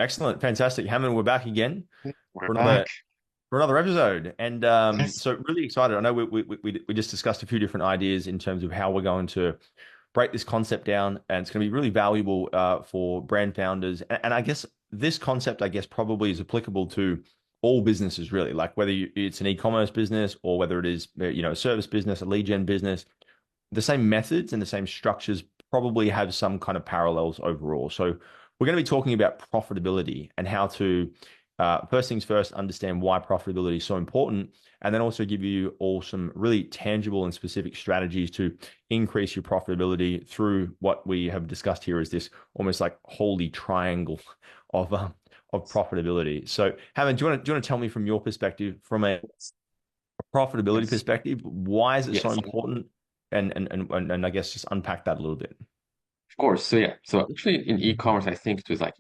Excellent, fantastic. Hammond, we're back again We're for back. another episode, and Yes. so really excited. I know we just discussed a few different ideas in terms of how we're going to break this concept down, and it's going to be really valuable for brand founders. And I guess this concept, I guess, probably is applicable to all businesses, really. Like whether it's an e-commerce business or whether it is a service business, a lead gen business, the same methods and the same structures probably have some kind of parallels overall. So we're going to be talking about profitability and how to, first things first, understand why profitability is so important, and then also give you all some really tangible and specific strategies to increase your profitability through what we have discussed here is this almost like holy triangle of profitability. So, Hammond, do you want to tell me from your perspective, from a profitability Yes. perspective, why is it so Yes. important? And I guess just unpack that a little bit. Of course. So yeah. So actually in e-commerce, I think it was like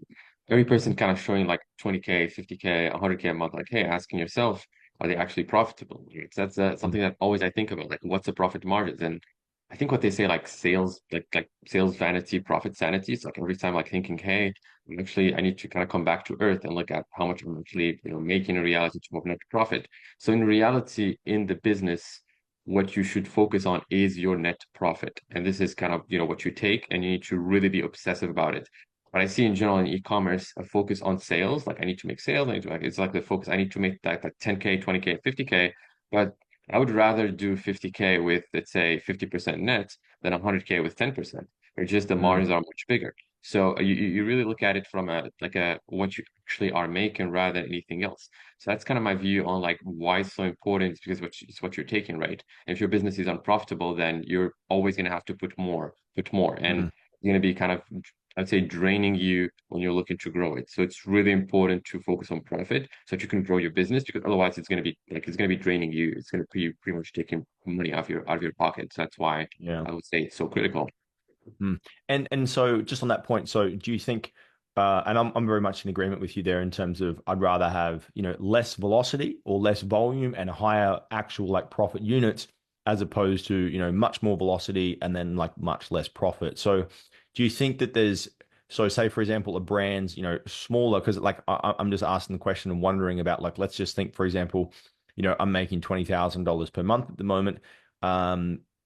every person kind of showing like 20K, 50K, 100K a month, like, hey, asking yourself, are they actually profitable? Right? So that's something that always I think about, like what's the profit margins? And I think what they say like sales, like sales vanity, profit sanity. It's like every time like thinking, hey, I need to kind of come back to earth and look at how much I'm actually, making in reality to net profit. So in reality, in the business, what you should focus on is your net profit. And this is kind of, what you take and you need to really be obsessive about it. But I see in general in e-commerce a focus on sales. Like I need to make sales. It's like the focus. I need to make that like 10K, 20K, 50K. But I would rather do 50K with, let's say, 50% net than 100K with 10%. Or just the Mm. margins are much bigger. So you really look at it from a what you actually are making rather than anything else. So that's kind of my view on like why it's so important is because it's what you're taking, right? And if your business is unprofitable, then you're always going to have to put more, and Mm. it's going to be kind of, I'd say, draining you when you're looking to grow it. So it's really important to focus on profit so that you can grow your business because otherwise it's going to be draining you. It's going to be pretty much taking money out of your pocket. So that's why Yeah. I would say it's so critical. Mm. And so just on that point, so do you think, and I'm very much in agreement with you there in terms of I'd rather have, less velocity or less volume and higher actual like profit units as opposed to, much more velocity and then like much less profit. So do you think that so say for example, a brand's, smaller, because like I'm just asking the question and wondering about like, let's just think, for example, I'm making $20,000 per month at the moment.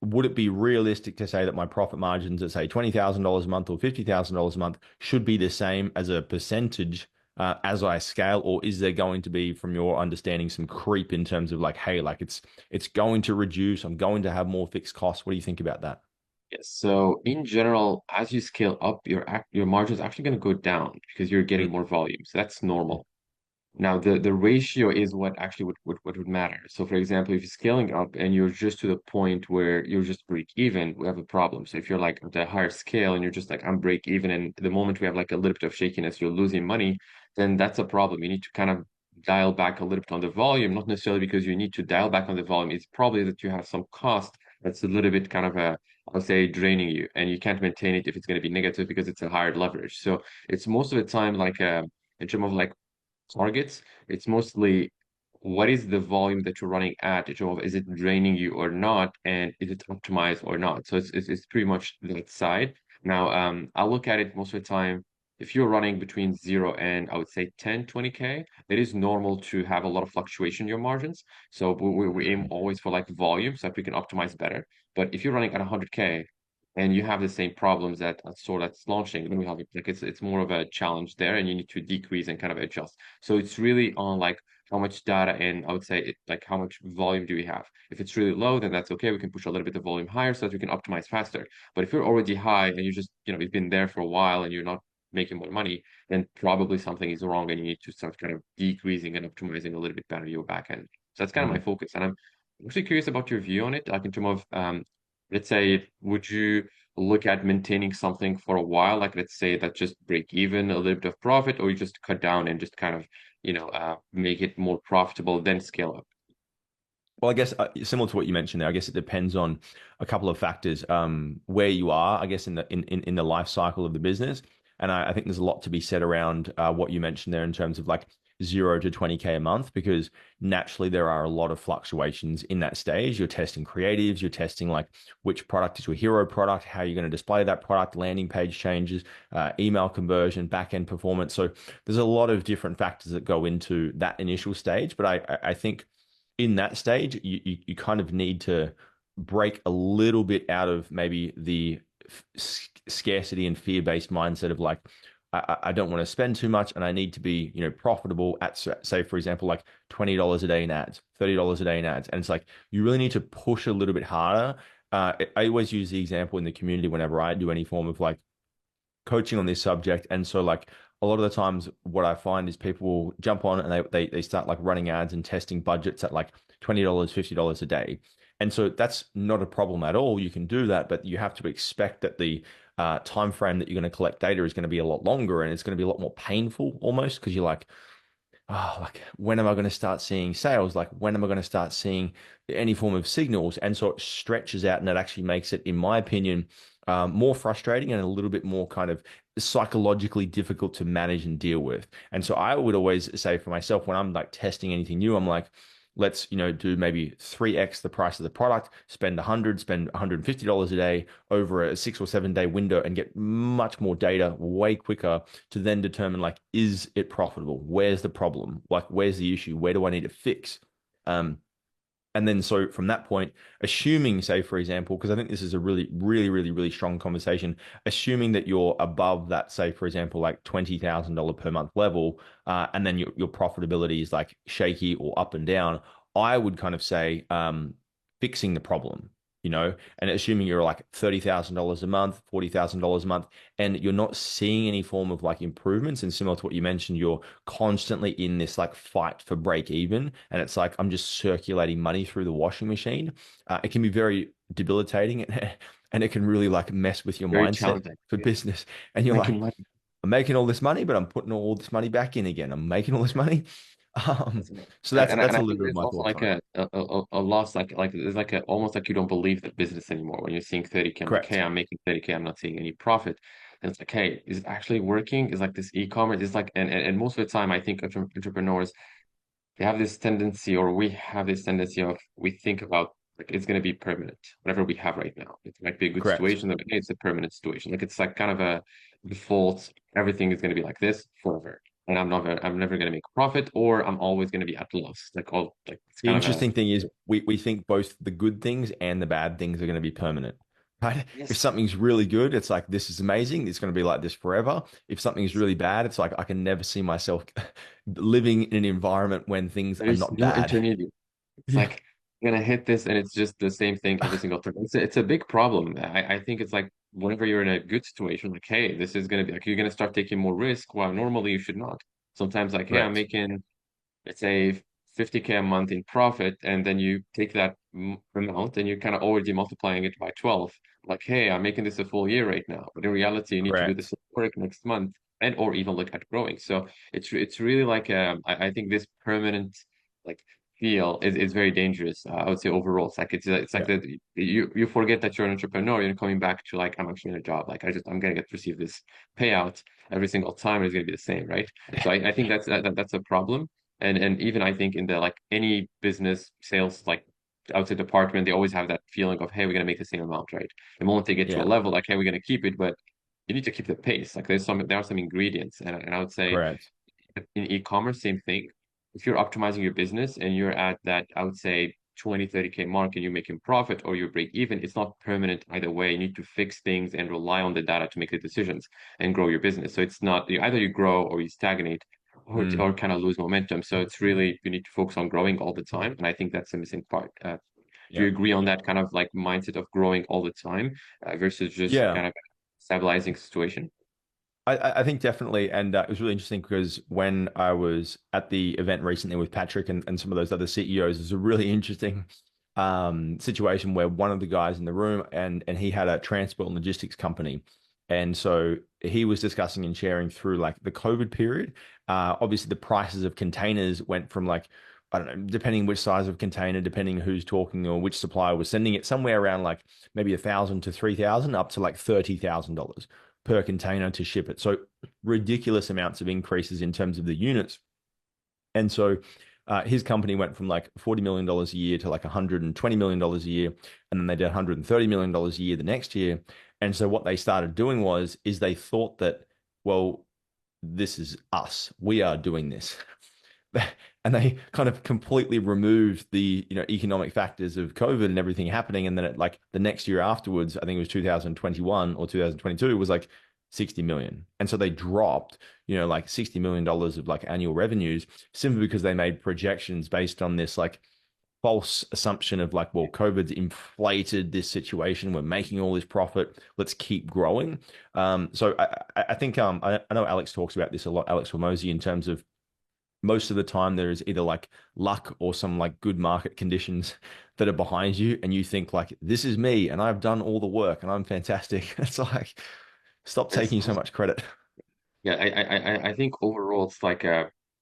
Would it be realistic to say that my profit margins at say $20,000 a month or $50,000 a month should be the same as a percentage as I scale, or is there going to be, from your understanding, some creep in terms of like, hey, like it's going to reduce, I'm going to have more fixed costs. What do you think about that? Yes. So in general, as you scale up, your margin is actually going to go down because you're getting Mm. more volume. So that's normal. Now, the ratio is what actually what would matter. So, for example, if you're scaling up and you're just to the point where you're just break even, we have a problem. So, if you're like at a higher scale and you're just like, I'm break even, and the moment we have like a little bit of shakiness, you're losing money, then that's a problem. You need to kind of dial back a little bit on the volume, not necessarily because you need to dial back on the volume. It's probably that you have some cost that's a little bit kind of I would say, draining you, and you can't maintain it if it's going to be negative because it's a higher leverage. So, it's most of the time like in terms of like targets, it's mostly what is the volume that you're running at? Is it draining you or not? And is it optimized or not? So it's pretty much that side. Now, I look at it most of the time. If you're running between 0 and I would say 10, 20K, it is normal to have a lot of fluctuation in your margins. So we aim always for like volume so that we can optimize better. But if you're running at 100K, and you have the same problems that a store that's launching, then we have like it's more of a challenge there, and you need to decrease and kind of adjust. So it's really on like how much data and I would say like how much volume do we have. If it's really low, then that's okay. We can push a little bit of volume higher so that we can optimize faster. But if you're already high and you just, you've been there for a while and you're not making more money, then probably something is wrong and you need to start kind of decreasing and optimizing a little bit better your back end. So that's kind of my Mm. focus. And I'm actually curious about your view on it, like in terms of let's say, would you look at maintaining something for a while, like let's say that just break even a little bit of profit, or you just cut down and just kind of, make it more profitable, then scale up? Well, I guess similar to what you mentioned there, I guess it depends on a couple of factors. Where you are, I guess, in the life cycle of the business, and I think there's a lot to be said around what you mentioned there in terms of like 0 to 20K a month, because naturally there are a lot of fluctuations in that stage. You're testing creatives, you're testing like which product is your hero product, how you're going to display that product, landing page changes, email conversion, back end performance. So there's a lot of different factors that go into that initial stage. But I think in that stage, you kind of need to break a little bit out of maybe the scarcity and fear-based mindset of like, I don't want to spend too much and I need to be, profitable at, say, for example, like $20 a day in ads, $30 a day in ads. And it's like, you really need to push a little bit harder. I always use the example in the community whenever I do any form of like coaching on this subject. And so like a lot of the times what I find is people will jump on and they start like running ads and testing budgets at like $20, $50 a day. And so that's not a problem at all. You can do that, but you have to expect that the time frame that you're going to collect data is going to be a lot longer, and it's going to be a lot more painful almost, because you're like, oh, like when am I going to start seeing sales? Like when am I going to start seeing any form of signals? And so it stretches out, and it actually makes it, in my opinion, more frustrating and a little bit more kind of psychologically difficult to manage and deal with. And so I would always say for myself, when I'm like testing anything new, I'm like, let's, do maybe 3x the price of the product, spend $150 a day over a 6 or 7 day window, and get much more data way quicker to then determine like, is it profitable? Where's the problem? Like, where's the issue? Where do I need to fix? And then so from that point, assuming, say, for example, because I think this is a really, really, really, really strong conversation, assuming that you're above that, say, for example, like $20,000 per month level, and then your profitability is like shaky or up and down, I would kind of say fixing the problem, and assuming you're like $30,000 a month, $40,000 a month, and you're not seeing any form of like improvements. And similar to what you mentioned, you're constantly in this like fight for break even. And it's like, I'm just circulating money through the washing machine. It can be very debilitating and it can really like mess with your Very mindset challenging. for Yeah. business. And you're like, Making money. I'm making all this money, but I'm putting all this money back in again. I'm making all this money. Um, That's amazing. so And, that's and I that's and a I little think bit of there's my also thoughts like on it. a loss, like there's like a almost like you don't believe the business anymore when you're seeing 30K. I'm like, hey, Correct. I'm making 30K, I'm not seeing any profit. And it's like, hey, is it actually working? Is like this e-commerce is like, and most of the time I think entrepreneurs, they have this tendency, or we have this tendency of, we think about like it's going to be permanent, whatever we have right now. It might be a good Correct. situation, but hey, it's a permanent situation. Like it's like kind of a default. Everything is going to be like this forever, and I'm never going to make a profit, or I'm always going to be at loss. Like it's The kind of a interesting thing is we think both the good things and the bad things are going to be permanent, right? If yes. something's really good, it's like, this is amazing. It's going to be like this forever. If something's really bad, it's like, I can never see myself living in an environment when things are There's not no bad. intermediate. It's Yeah, like I'm gonna hit this, and it's just the same thing every single time. It's a big problem. I think it's like whenever you're in a good situation, like hey, this is gonna be like you're gonna start taking more risk. While normally you should not. Sometimes like hey, I'm correct. making, let's say, 50K a month in profit, and then you take that amount and you're kind of already multiplying it by 12. Like hey, I'm making this a full year right now, but in reality, you need to do Correct. this work next month, and or even look at growing. So it's really like I think this permanent like feel is very dangerous. I would say overall, it's like Yeah. that you forget that you're an entrepreneur. You're coming back to like I'm actually in a job. Like I'm gonna get receive this payout every single time. It's gonna be the same, right? So I think that's a problem. And even I think in the like any business sales like I would say department, they always have that feeling of hey, we're gonna make the same amount, right? The moment they get to a Yeah. level, like hey, we're gonna keep it, but you need to keep the pace. Like there are some ingredients, and I would say Correct. in e-commerce, same thing. If you're optimizing your business and you're at that, I would say 20, 30K mark and you're making profit or you break even, it's not permanent either way. You need to fix things and rely on the data to make the decisions and grow your business. So it's not either you grow or you stagnate Mm, or kind of lose momentum. So it's really, you need to focus on growing all the time. And I think that's the missing part. Do yeah. you agree on that kind of like mindset of growing all the time versus just Yeah. kind of stabilizing situation? I think definitely. And it was really interesting because when I was at the event recently with Patrick and some of those other CEOs, it was a really interesting situation where one of the guys in the room and he had a transport and logistics company. And so he was discussing and sharing through like the COVID period. Obviously, the prices of containers went from like, I don't know, depending which size of container, depending who's talking or which supplier was sending it, somewhere around like maybe 1,000 to 3,000 up to like $30,000 per container to ship it. So ridiculous amounts of increases in terms of the units. And so his company went from like $40 million a year to like $120 million a year, and then they did $130 million a year the next year. And so what they started doing is they thought that, well, this is us. We are doing this. And they kind of completely removed the economic factors of COVID and everything happening. And then like the next year afterwards, I think it was 2021 or 2022, was like 60 million. And so they dropped, like $60 million of like annual revenues simply because they made projections based on this like false assumption of like, well, COVID's inflated this situation. We're making all this profit. Let's keep growing. So I think I know Alex talks about this a lot, Alex Hormozy, in terms of most of the time there is either like luck or some like good market conditions that are behind you, and you think like, this is me and I've done all the work and I'm fantastic. It's like, stop Yes. taking so much credit. Yeah, I think overall it's like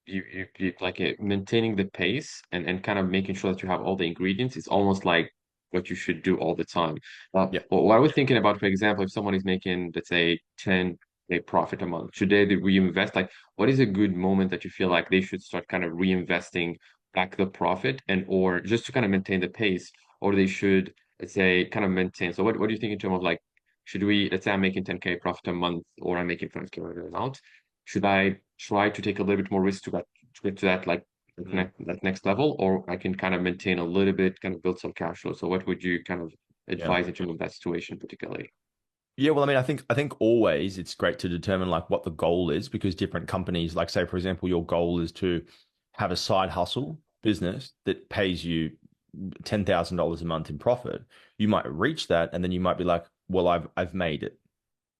you like maintaining the pace and kind of making sure that you have all the ingredients. It's almost like what you should do all the time. Yeah. But what I was thinking about, for example, if someone is making, let's say, 10 a profit a month, should they reinvest? Like, what is a good moment that you feel like they should start kind of reinvesting back the profit, and or just to kind of maintain the pace, or they should, let's say, kind of maintain. So what do you think in terms of like, should we, let's say I'm making 10K profit a month or I'm making 5K whatever amount, should I try to take a little bit more risk to get to that like Mm. that next level, or I can kind of maintain a little bit, kind of build some cash flow? So what would you kind of Yeah. advise in terms of that situation particularly? Yeah, well, I mean, I think always it's great to determine like what the goal is, because different companies, like say for example, your goal is to have a side hustle business that pays you $10,000 a month in profit. You might reach that, and then you might be like, well, I've made it.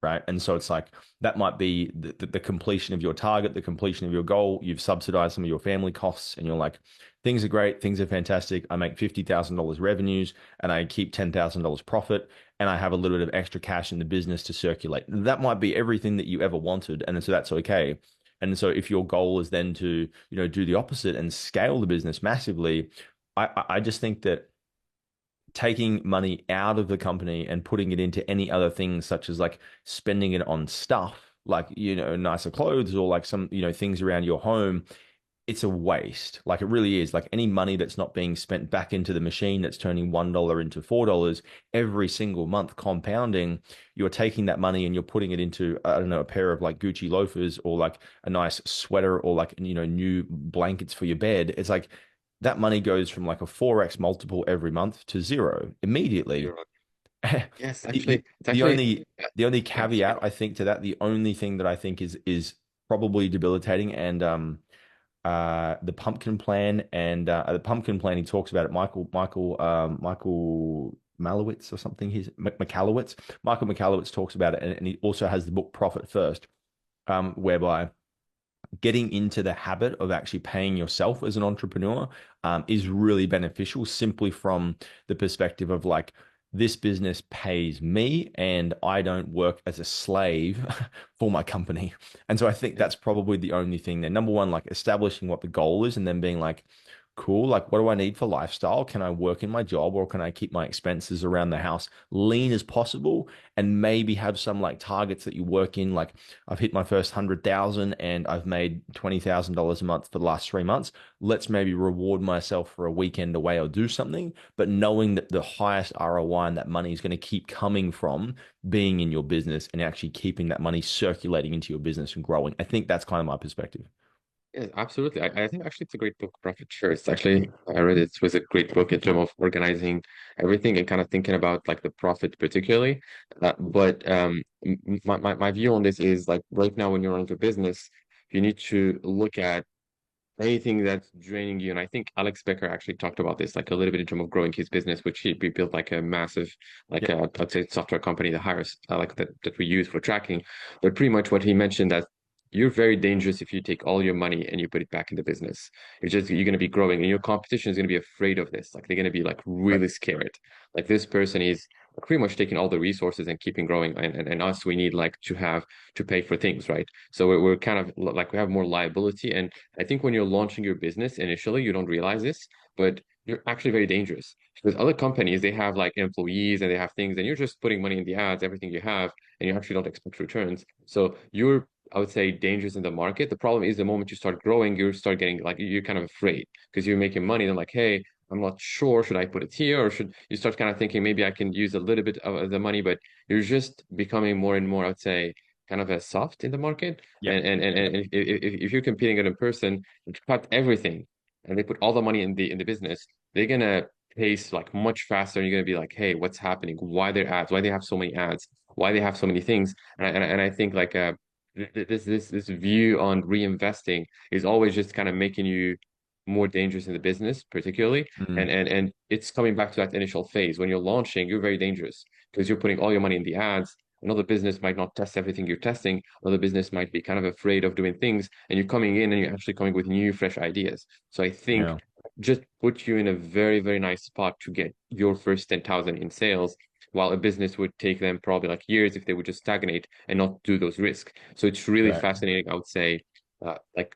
Right. And so it's like that might be the completion of your target, the completion of your goal. You've subsidized some of your family costs, and you're like, things are great, things are fantastic. I make $50,000 revenues and I keep $10,000 profit, and I have a little bit of extra cash in the business to circulate. That might be everything that you ever wanted. And so that's okay. And so if your goal is then to, do the opposite and scale the business massively, I just think that taking money out of the company and putting it into any other things, such as like spending it on stuff like, nicer clothes or like some, things around your home, it's a waste. Like it really is. Like any money that's not being spent back into the machine that's turning $1 into $4 every single month compounding, you're taking that money and you're putting it into, I don't know, a pair of like Gucci loafers or like a nice sweater or like, new blankets for your bed. It's like that money goes from like a 4x multiple every month to zero immediately. You're right. Yes, The, actually, it's the actually, only the only yeah, sorry, caveat I think to that, the only thing that I think is probably debilitating, and the pumpkin plan, and the pumpkin plan, he talks about it. Michael Malowitz or something. He's Michalowicz. Michael Michalowicz talks about it, and he also has the book Profit First, whereby getting into the habit of actually paying yourself as an entrepreneur is really beneficial, simply from the perspective of like, this business pays me and I don't work as a slave for my company. And so I think yeah. that's probably the only thing there. Number one, like establishing what the goal is, and then being like, cool, like what do I need for lifestyle? Can I work in my job, or can I keep my expenses around the house lean as possible, and maybe have some like targets that you work in? Like, I've hit my first 100,000 and I've made $20,000 a month for the last 3 months. Let's maybe reward myself for a weekend away or do something, but knowing that the highest ROI and that money is going to keep coming from being in your business and actually keeping that money circulating into your business and growing. I think that's kind of my perspective. Yeah, absolutely. I think actually it's a great book, Profit First. Actually, I read it. It was a great book in terms of organizing everything and kind of thinking about like the profit particularly. But my view on this is like right now when you're into business, you need to look at anything that's draining you. And I think Alex Becker actually talked about this like a little bit in terms of growing his business, which he built like a massive, like Yeah. a, let's say software company that hires like that we use for tracking. But pretty much what he mentioned that you're very dangerous if you take all your money and you put it back in the business. You're going to be growing, and your competition is going to be afraid of this. Like they're going to be like Right. really scared. Like this person is pretty much taking all the resources and keeping growing, and us we need like to have to pay for things, right? So we're kind of like we have more liability. And I think when you're launching your business initially, you don't realize this, but you're actually very dangerous because other companies, they have like employees and they have things, and you're just putting money in the ads, everything you have, and you actually don't expect returns. So you're I would say, dangers in the market. The problem is the moment you start growing, you start getting like you're kind of afraid because you're making money. Then like, hey, I'm not sure, should I put it here or should you start kind of thinking maybe I can use a little bit of the money, but you're just becoming more and more, I would say, kind of a soft in the market. Yeah. And if you're competing with a person and cut everything and they put all the money in the business, they're gonna pace like much faster. And you're gonna be like, hey, what's happening? Why their ads? Why they have so many ads? Why they have so many things? And I think like this view on reinvesting is always just kind of making you more dangerous in the business, particularly. Mm, And it's coming back to that initial phase. When you're launching, you're very dangerous because you're putting all your money in the ads. Another business might not test everything you're testing. Another business might be kind of afraid of doing things, and you're coming in and you're actually coming with new, fresh ideas. So I think yeah. just put you in a very, very nice spot to get your first 10,000 in sales, while a business would take them probably like years if they would just stagnate and not do those risks. So it's really Right. fascinating, I would say, like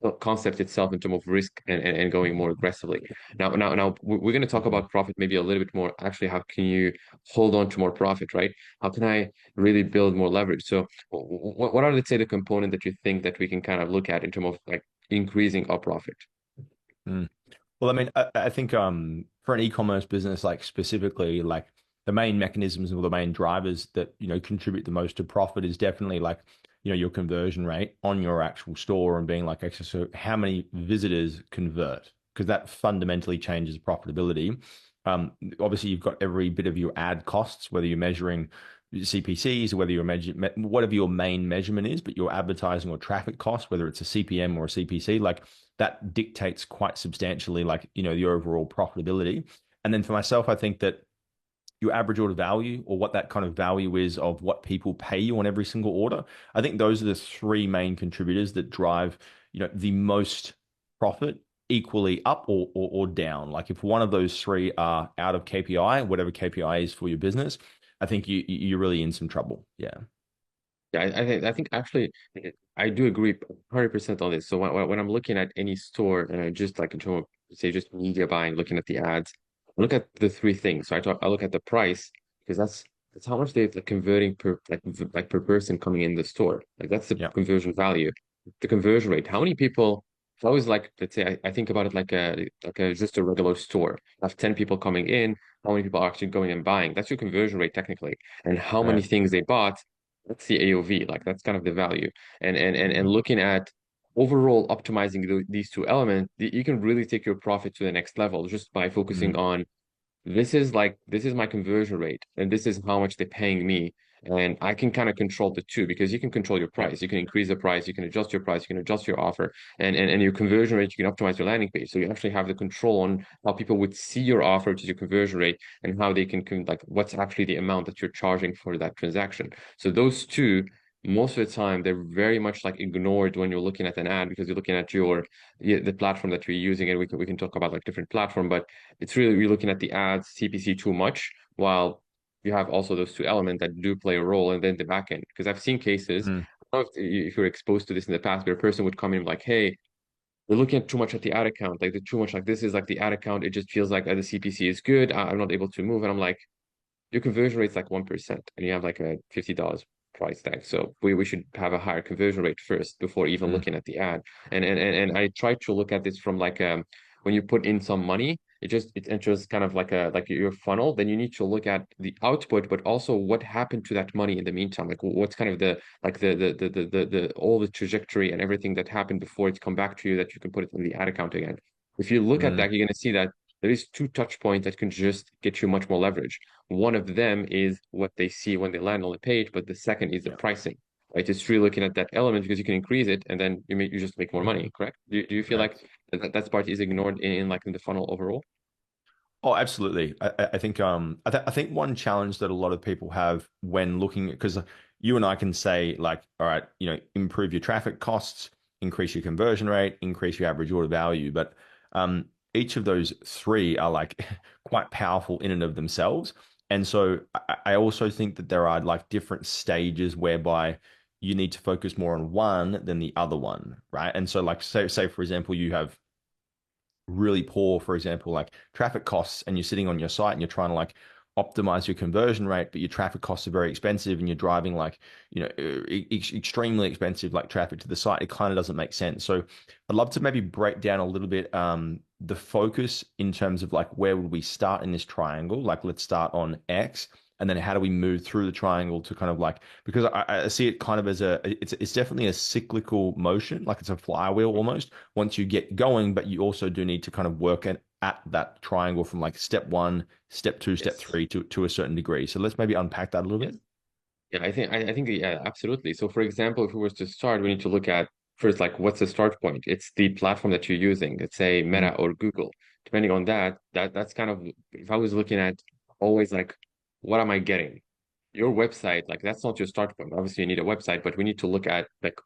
the concept itself in terms of risk and going more aggressively. Now, we're going to talk Mm, about profit maybe a little bit more. Actually, how can you hold on to more profit, right? How can I really build more leverage? So, what are, let's say, the component that you think that we can kind of look at in terms of like increasing our profit? mm. Well, I mean, I think for an e-commerce business, like specifically, like the main mechanisms or the main drivers that contribute the most to profit is definitely like your conversion rate on your actual store and being like, okay, so how many visitors convert? Because that fundamentally changes profitability. Obviously, you've got every bit of your ad costs, whether you're measuring CPCs or whether you're measuring whatever your main measurement is, but your advertising or traffic costs, whether it's a CPM or a CPC, like that dictates quite substantially like the overall profitability. And then for myself, I think that your average order value or what that kind of value is of what people pay you on every single order, I think those are the three main contributors that drive the most profit equally up or down. Like if one of those three are out of KPI, whatever KPI is for your business, I think you're really in some trouble. Yeah. Yeah, I think actually I do agree 100% on this. So when I'm looking at any store, just like in terms of say just media buying, looking at the ads, I look at the three things. So I look at the price because that's how much they're like, converting per like per person coming in the store. Like that's the Yeah. conversion value. The conversion rate. How many people? If I was like, let's say I think about it like a just a regular store. I have 10 people coming in. How many people are actually going and buying? That's your conversion rate technically. And how many Right. things they bought, that's the AOV, like that's kind of the value. And looking at overall optimizing these two elements, you can really take your profit to the next level just by focusing Mm, on this is my conversion rate and this is how much they're paying me. And I can kind of control the two because you can control your yeah. price. You can increase the price, you can adjust your price, you can adjust your offer, and your conversion rate, you can optimize your landing page. So you actually have the control on how people would see your offer to your conversion rate and how they can like what's actually the amount that you're charging for that transaction. So those two, most of the time, they're very much like ignored when you're looking at an ad because you're looking at the platform that you're using, and we can talk about like different platform, but it's really you're looking at the ads CPC too much, while you have also those two elements that do play a role, and then the back end. Because I've seen cases, Mm, I don't know if you're exposed to this in the past, where a person would come in like, hey, they're looking at too much at the ad account, like the too much like this is like the ad account. It just feels like the CPC is good. I'm not able to move, and I'm like, your conversion rate's like 1%, and you have like a $50 price tag. So we should have a higher conversion rate first before even mm, looking at the ad. And I try to look at this from like when you put in some money, it enters kind of like your funnel. Then you need to look at the output, but also what happened to that money in the meantime. Like what's kind of the like the all the trajectory and everything that happened before it's come back to you that you can put it in the ad account again. If you look at mm, that, you're gonna see that there is two touch points that can just get you much more leverage. One of them is what they see when they land on the page, but the second is the yeah. pricing. Right? It's really looking at that element because you can increase it and then you just make more money, correct? Do you feel Right. like that part is ignored in like in the funnel overall? Oh, absolutely. I think I think one challenge that a lot of people have when looking because you and I can say like, all right, improve your traffic costs, increase your conversion rate, increase your average order value, but um, each of those three are like quite powerful in and of themselves. And so I also think that there are like different stages whereby you need to focus more on one than the other one, right? And so like say for example, you have really poor, for example, like traffic costs, and you're sitting on your site and you're trying to like optimize your conversion rate, but your traffic costs are very expensive and you're driving like, extremely expensive like traffic to the site, it kind of doesn't make sense. So I'd love to maybe break down a little bit the focus in terms of like where would we start in this triangle? Like let's start on X. And then how do we move through the triangle to kind of like, because I see it kind of as it's definitely a cyclical motion, like it's a flywheel almost once you get going, but you also do need to kind of work at that triangle from like step one, step two, step Yes. three to a certain degree. So let's maybe unpack that a little Yes. bit. Yeah, I think yeah, absolutely. So for example, if we were to start, we need to look at first like what's the start point? It's the platform that you're using. Let's say Mm, Meta or Google. Depending on that, that's kind of if I was looking at always like what am I getting? Your website, like that's not your start point. Obviously, you need a website, but we need to look at like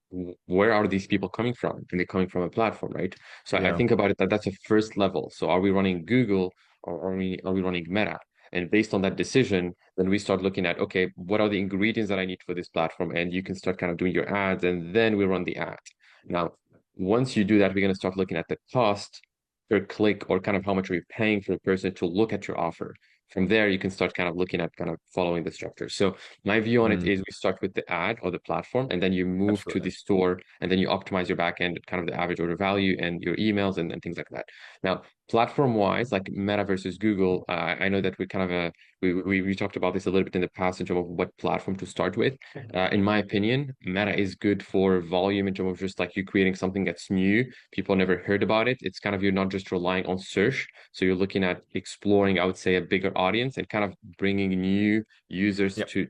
where are these people coming from? And they're coming from a platform, right? So I yeah. think about it that that's a first level. So are we running Google or are we running Meta? And based on that decision, then we start looking at okay, what are the ingredients that I need for this platform? And you can start kind of doing your ads, and then we run the ad. Now, once you do that, we're going to start looking at the cost per click or kind of how much are we paying for a person to look at your offer. From there, you can start kind of looking at kind of following the structure. So my view on it Mm, is we start with the ad or the platform, and then you move to absolutely. the store, and then you optimize your back end, kind of the average order value and your emails and things like that. Now, platform wise, like Meta versus Google, I know that we kind of we talked about this a little bit in the past in terms of what platform to start with. In my opinion, Meta is good for volume in terms of just like you creating something that's new, people never heard about it. It's kind of you're not just relying on search, so you're looking at exploring, I would say, a bigger audience and kind of bringing new users Yep. to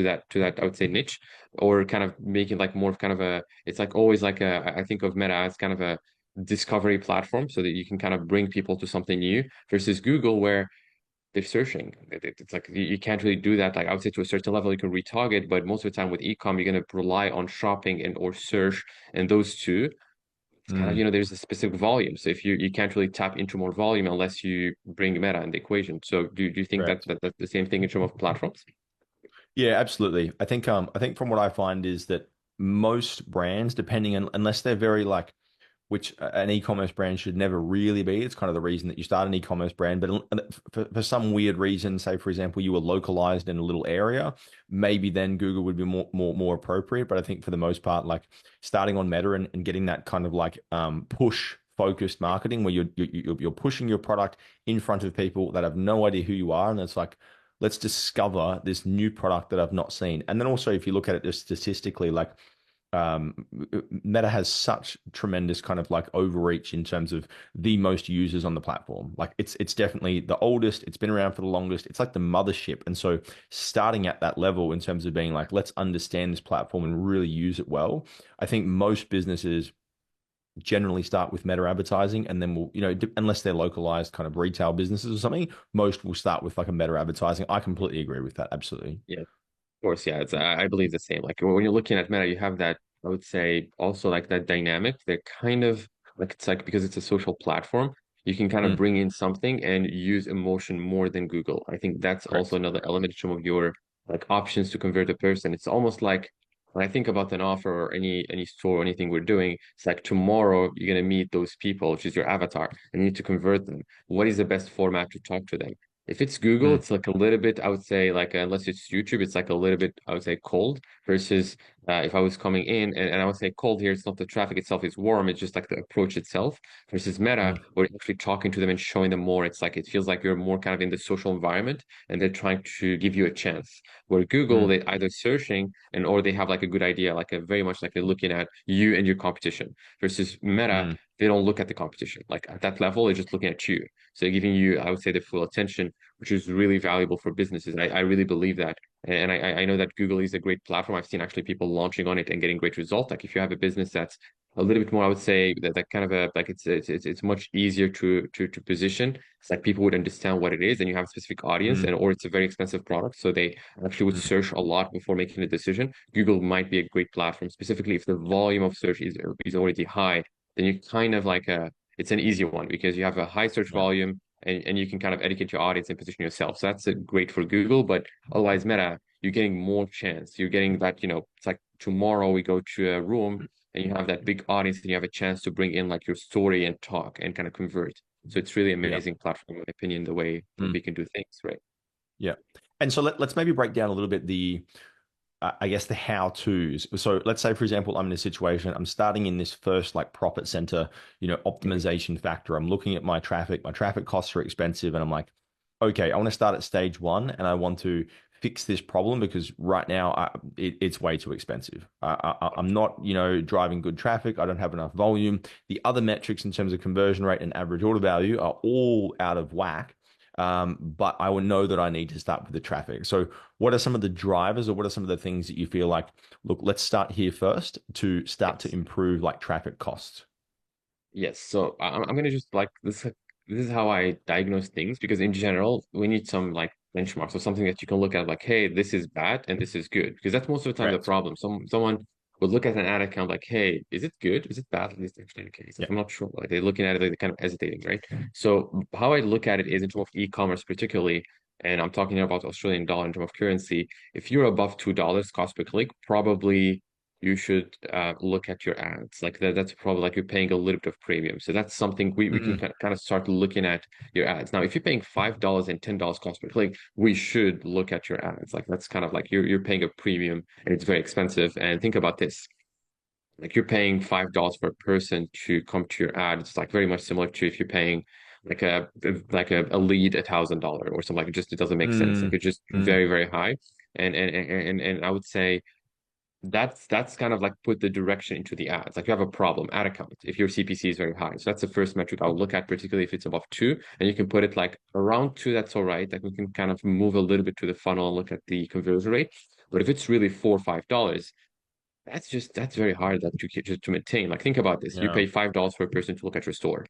that I would say niche, or kind of making like more of kind of a it's like always like I think of Meta as kind of a discovery platform so that you can kind of bring people to something new versus Google where they're searching. It's like you can't really do that. Like I would say to a certain level you can retarget, but most of the time with ecom you're going to rely on shopping and or search, and those two it's kind of Mm, there's a specific volume. So if you can't really tap into more volume unless you bring Meta in the equation. So do you think that, correct. that's the same thing in terms of platforms? Yeah, absolutely. I think from what I find is that most brands, depending on unless they're very like which an e-commerce brand should never really be. It's kind of the reason that you start an e-commerce brand. But for some weird reason, say for example, you were localized in a little area, maybe then Google would be more appropriate. But I think for the most part, like starting on Meta and getting that kind of like push focused marketing where you're pushing your product in front of people that have no idea who you are, and it's like let's discover this new product that I've not seen. And then also if you look at it just statistically, like um, Meta has such tremendous kind of like overreach in terms of the most users on the platform. Like it's definitely the oldest, it's been around for the longest. It's like the mothership. And so starting at that level in terms of being like, let's understand this platform and really use it well. I think most businesses generally start with meta advertising and then unless they're localized kind of retail businesses or something, most will start with like a meta advertising. I completely agree with that. Absolutely. Yeah, of course. Yeah, I believe the same. Like when you're looking at Meta, you have that, I would say also like that dynamic that kind of like it's like because it's a social platform, you can kind of Mm, bring in something and use emotion more than Google. I think that's also correct. another element of some of your like options to convert a person. It's almost like when I think about an offer or any store or anything we're doing, it's like tomorrow you're gonna meet those people, which is your avatar, and you need to convert them. What is the best format to talk to them? If it's Google, Mm, it's like a little bit, I would say, like unless it's YouTube, it's like a little bit, I would say, cold versus if I was coming in and I would say cold here, it's not the traffic itself is warm, it's just like the approach itself versus Meta, mm, where you're actually talking to them and showing them more. It's like it feels like you're more kind of in the social environment and they're trying to give you a chance. Where Google, mm, they either searching and or they have like a good idea, like a very much like they're looking at you and your competition versus Meta, mm, they don't look at the competition. Like at that level, they're just looking at you. So they're giving you, I would say, the full attention which is really valuable for businesses. And I really believe that. And I know that Google is a great platform. I've seen actually people launching on it and getting great results. Like if you have a business that's a little bit more, I would say that kind of a like it's much easier to position. It's like people would understand what it is, and you have a specific audience, mm, and or it's a very expensive product, so they actually would mm, search a lot before making a decision. Google might be a great platform, specifically if the volume of search is already high. Then you kind of like a it's an easy one because you have a high search yeah. volume and you can kind of educate your audience and position yourself. So that's great for Google, but otherwise Meta, you're getting more chance. You're getting that, it's like tomorrow we go to a room and you have that big audience and you have a chance to bring in like your story and talk and kind of convert. So it's really Yeah. amazing platform, in my opinion, the way that Mm. we can do things, right? Yeah. And so let's maybe break down a little bit the I guess the how to's. So let's say, for example, I'm in a situation, I'm starting in this first like profit center, Mhm. optimization factor. I'm looking at my traffic costs are expensive, and I'm like, okay, I want to start at stage one, and I want to fix this problem because right now it's way too expensive. I'm not, driving good traffic. I don't have enough volume. The other metrics in terms of conversion rate and average order value are all out of whack. But I will know that I need to start with the traffic. So what are some of the drivers, or what are some of the things that you feel like, look, let's start here first to start to Yes. improve like traffic costs? Yes, so I'm gonna just like this. This is how I diagnose things because in general we need some like benchmarks or something that you can look at like, hey, this is bad and this is good because that's most of the time the Correct. problem. Someone would look at an ad account like, hey, is it good? Is it bad? At least actually the case. Yeah. Like I'm not sure. Like they're looking at it, like they're kind of hesitating, right? So how I look at it is in terms of e-commerce particularly, and I'm talking about Australian dollar in terms of currency. If you're above $2 cost per click, probably you should look at your ads. Like that's probably like you're paying a little bit of premium. So that's something we can Mm-mm. kind of start looking at your ads. Now, if you're paying $5 and $10 cost per click, we should look at your ads. Like that's kind of like you're paying a premium and it's very expensive. And think about this. Like you're paying $5 per person to come to your ad. It's like very much similar to if you're paying like a lead $1,000 or something like it just it doesn't make sense. Like Mm. it's just Mm. very, very high. And I would say that's kind of like put the direction into the ads. Like you have a problem, ad account, if your CPC is very high. So that's the first metric I'll look at, particularly if it's above two. And you can put it like around two, that's all right. Like we can kind of move a little bit to the funnel and look at the conversion rate. But if it's really $4 or $5, that's very hard that to maintain. Like think about this. You Yeah. pay $5 per person to look at your store.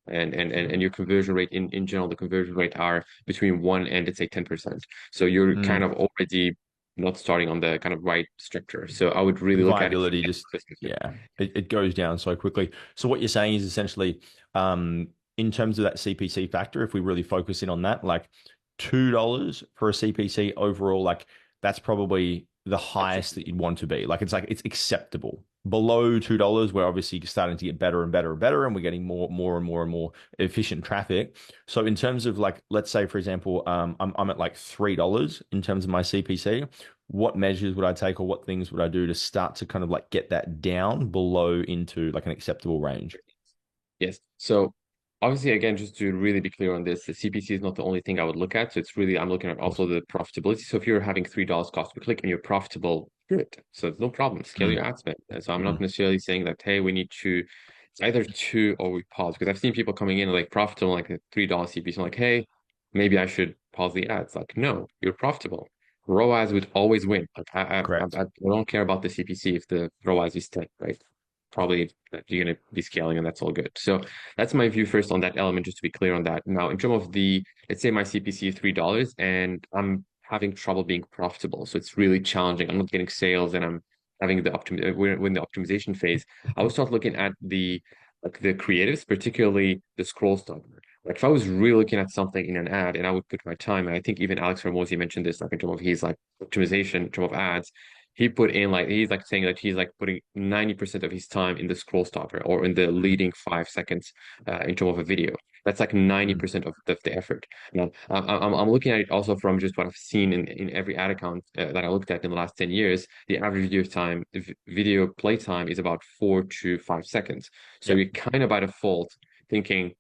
And your conversion rate in general, the conversion rate are between 1 and let's say 10%. So you're kind Mm. of already not starting on the kind of right structure. So I would The really look at it from viability that just, perspective. yeah, it goes down so quickly. So what you're saying is essentially, in terms of that CPC factor, if we really focus in on that, like $2 for a CPC overall, like that's probably the highest that Acceptable. you'd want to be. Like it's acceptable. Below $2, we're obviously starting to get better and better and better, and we're getting more and more and more efficient traffic. So in terms of like, let's say for example, I'm at like $3 in terms of my CPC. What measures would I take, or what things would I do to start to kind of like get that down below into like an acceptable range? Yes. So obviously, again, just to really be clear on this, the CPC is not the only thing I would look at. So it's really, I'm looking at Of course. also the profitability. So if you're having $3 cost per click and you're profitable, good. So no problem. Scale Mm, your ad spend. And so I'm not mm, necessarily saying that, hey, we need to, it's either two or we pause. Because I've seen people coming in like profitable, like a $3 CPC. I'm like, hey, maybe I should pause the ads. Like, no, you're profitable. ROAS would always win. Like correct. I don't care about the CPC if the ROAS is 10, right? Probably that you're going to be scaling and that's all good. So that's my view first on that element, just to be clear on that. Now, in terms of the, let's say my CPC is $3 and I'm having trouble being profitable. So it's really challenging. I'm not getting sales and I'm having we're in the optimization phase. I would start looking at the like the creatives, particularly the scroll stopper. Like if I was really looking at something in an ad and I would put my time, and I think even Alex Hormozi mentioned this, like in terms of his like optimization, in terms of ads, he put in like he's like saying that he's like putting 90% of his time in the scroll stopper or in the Mm, leading 5 seconds in terms of a video. That's like mm, 90% of the effort. Now, I'm looking at it also from just what I've seen in every ad account that I looked at in the last 10 years. The average video play time is about 4 to 5 seconds. So yep. you're kind of by default thinking,